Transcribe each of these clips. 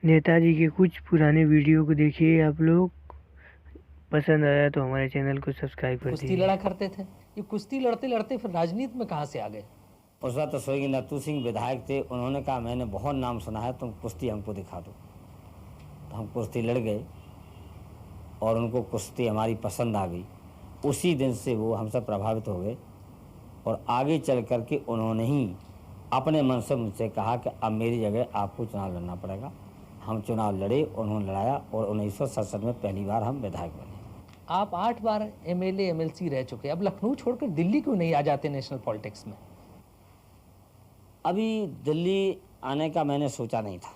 नेताजी के कुछ पुराने वीडियो को देखिए आप लोग। पसंद आया तो हमारे चैनल को सब्सक्राइब कर कुश्ती दीजिए। लड़ा करते थे। ये कुश्ती लड़ते लड़ते फिर राजनीति में कहाँ से आ गए? उस वक्त स्वर्गीय नथू सिंह विधायक थे। उन्होंने कहा मैंने बहुत नाम सुना है, तुम कुश्ती हमको दिखा दो। तो हम कुश्ती लड़ गए और उनको कुश्ती हमारी पसंद आ गई। उसी दिन से वो हमसे प्रभावित हो गए और आगे चल कर के उन्होंने ही अपने मन से मुझसे कहा कि अब मेरी जगह आपको चुनाव लड़ना पड़ेगा। हम चुनाव लड़े, उन्होंने लड़ाया और 1967 में पहली बार हम विधायक बने। आप 8 बार एमएलए एमएलसी रह चुके, अब लखनऊ छोड़कर दिल्ली क्यों नहीं आ जाते नेशनल पॉलिटिक्स में? अभी दिल्ली आने का मैंने सोचा नहीं था,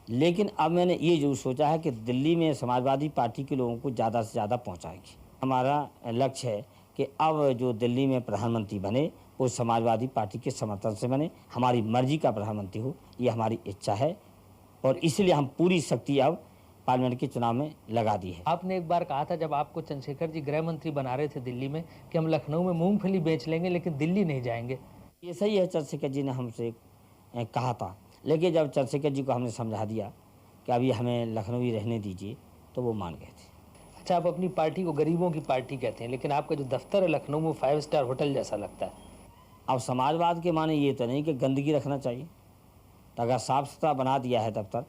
लेकिन अब मैंने ये जरूर सोचा है कि दिल्ली में समाजवादी पार्टी के लोगों को ज़्यादा से ज़्यादा पहुंचाएगी। हमारा लक्ष्य है कि अब जो दिल्ली में प्रधानमंत्री बने वो समाजवादी पार्टी के समर्थन से बने, हमारी मर्जी का प्रधानमंत्री हो, ये हमारी इच्छा है और इसलिए हम पूरी शक्ति अब पार्लियामेंट के चुनाव में लगा दी है। आपने एक बार कहा था जब आपको चंद्रशेखर जी गृह मंत्री बना रहे थे दिल्ली में कि हम लखनऊ में मूंगफली बेच लेंगे लेकिन दिल्ली नहीं जाएंगे। ये सही है, चंद्रशेखर जी ने हमसे कहा था, लेकिन जब चंद्रशेखर जी को हमने समझा दिया कि अभी हमें लखनऊ ही रहने दीजिए तो वो मान गए थे। अच्छा, आप अपनी पार्टी को गरीबों की पार्टी कहते हैं, लेकिन आपका जो दफ्तर है लखनऊ में 5 स्टार होटल जैसा लगता है। अब समाजवाद के माने ये तो नहीं कि गंदगी रखना चाहिए, तो अगर साफ़ सुथरा बना दिया है दफ्तर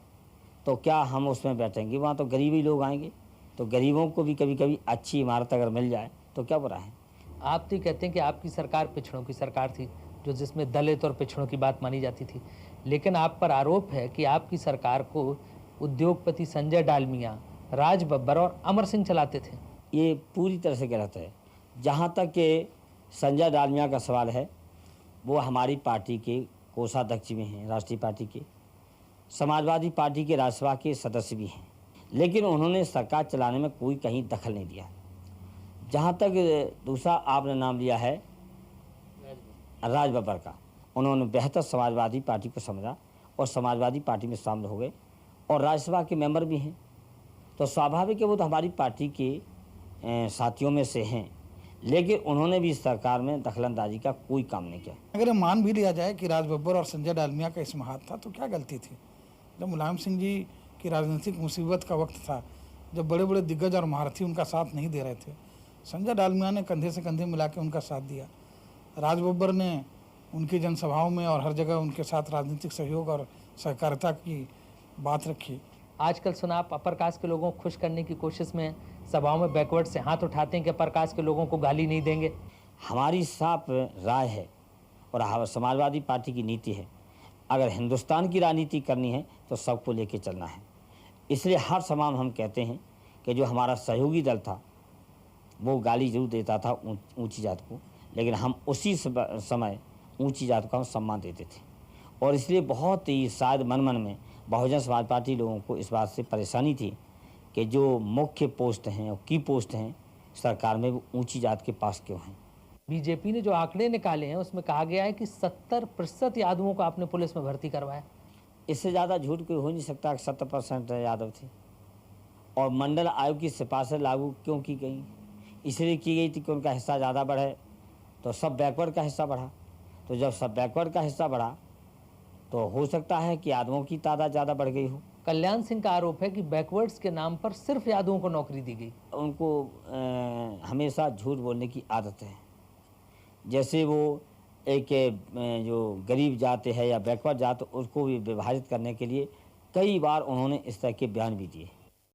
तो क्या हम उसमें बैठेंगे? वहाँ तो गरीब ही लोग आएंगे, तो गरीबों को भी कभी कभी अच्छी इमारत अगर मिल जाए तो क्या बुरा है। आप तो कहते हैं कि आपकी सरकार पिछड़ों की सरकार थी, जो जिसमें दलित और पिछड़ों की बात मानी जाती थी, लेकिन आप पर आरोप है कि आपकी सरकार को उद्योगपति संजय डालमिया, राज बब्बर और अमर सिंह चलाते थे। ये पूरी तरह से गलत है। जहाँ तक कि संजय डालमिया का सवाल है, वो हमारी पार्टी के कोषाध्यक्ष भी हैं, राष्ट्रीय पार्टी के, समाजवादी पार्टी के राज्यसभा के सदस्य भी हैं, लेकिन उन्होंने सरकार चलाने में कोई कहीं दखल नहीं दिया। जहाँ तक दूसरा आपने नाम लिया है राज बब्बर का, उन्होंने बेहतर समाजवादी पार्टी को समझा और समाजवादी पार्टी में शामिल हो गए और राज्यसभा के मेंबर भी हैं, तो स्वाभाविक है वो तो हमारी पार्टी के साथियों में से हैं, लेकिन उन्होंने भी सरकार में दखलंदाजी का कोई काम नहीं किया। अगर मान भी लिया जाए कि राज बब्बर और संजय डालमिया का इसमें हाथ था तो क्या गलती थी? जब मुलायम सिंह जी की राजनीतिक मुसीबत का वक्त था, जब बड़े बड़े दिग्गज और महारथी उनका साथ नहीं दे रहे थे, संजय डालमिया ने कंधे से कंधे मिला के उनका साथ दिया। राज बब्बर ने उनकी जनसभाओं में और हर जगह उनके साथ राजनीतिक सहयोग और सहकारिता की बात रखी। आजकल सुना आप अपर कास्ट के लोगों को खुश करने की कोशिश में सभाओं में बैकवर्ड से हाथ उठाते हैं कि अपर कास्ट के लोगों को गाली नहीं देंगे। हमारी साफ राय है और समाजवादी पार्टी की नीति है, अगर हिंदुस्तान की राजनीति करनी है तो सबको लेके चलना है। इसलिए हर सभा में हम कहते हैं कि जो हमारा सहयोगी दल था वो गाली जरूर देता था ऊंची जात को, लेकिन हम उसी समय ऊंची जात का हम सम्मान देते थे और इसलिए बहुत ही शायद मन मन में बहुजन समाज पार्टी लोगों को इस बात से परेशानी थी कि जो मुख्य पोस्ट हैं और की पोस्ट हैं सरकार में वो ऊंची जात के पास क्यों हैं। बीजेपी ने जो आंकड़े निकाले हैं उसमें कहा गया है कि 70% यादवों को आपने पुलिस में भर्ती करवाया। इससे ज़्यादा झूठ कोई हो नहीं सकता कि 70% यादव थे। और मंडल आयोग की सिफारिशें लागू क्यों की गई? इसलिए की गई थी कि उनका हिस्सा ज़्यादा बढ़े, तो सब बैकवर्ड का हिस्सा बढ़ा। तो जब सब बैकवर्ड का हिस्सा बढ़ा तो हो सकता है कि यादवों की तादाद ज़्यादा बढ़ गई हो। कल्याण सिंह का आरोप है कि बैकवर्ड्स के नाम पर सिर्फ यादवों को नौकरी दी गई। उनको हमेशा झूठ बोलने की आदत है। जैसे वो एक जो गरीब जात है या बैकवर्ड जात, उसको भी विभाजित करने के लिए कई बार उन्होंने इस तरह के बयान भी दिए।